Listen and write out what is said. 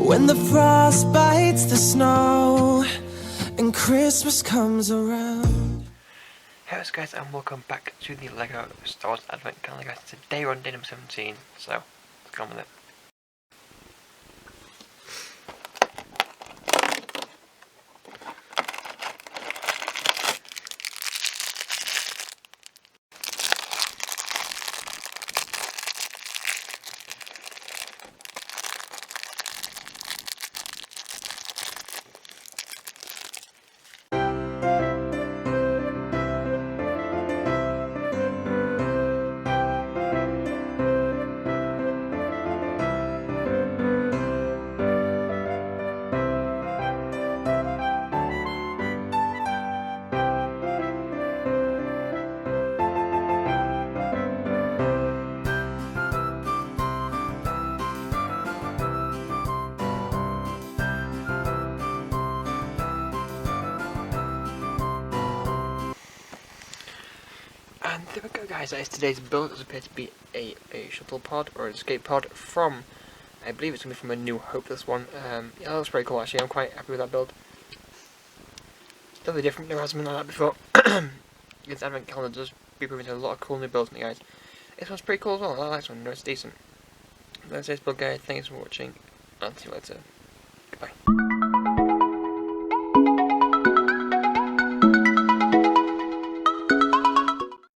When the frost bites the snow and Christmas comes around. Hey guys, and welcome back to the LEGO Star Wars Advent Calendar, guys. Today we're on day number 17, so let's go on with it. And there we go, guys. That is today's build. It appears to be a shuttle pod or an escape pod from, I believe it's going to be from A New Hope, this one. Yeah, that looks pretty cool actually. I'm quite happy with that build. Totally different, never has been like that before. This Advent Calendar does be proving to a lot of cool new builds in it, guys. This one's pretty cool as well. I like this one, it's decent. That's today's build, guys. Thanks for watching. I'll see you later. Goodbye.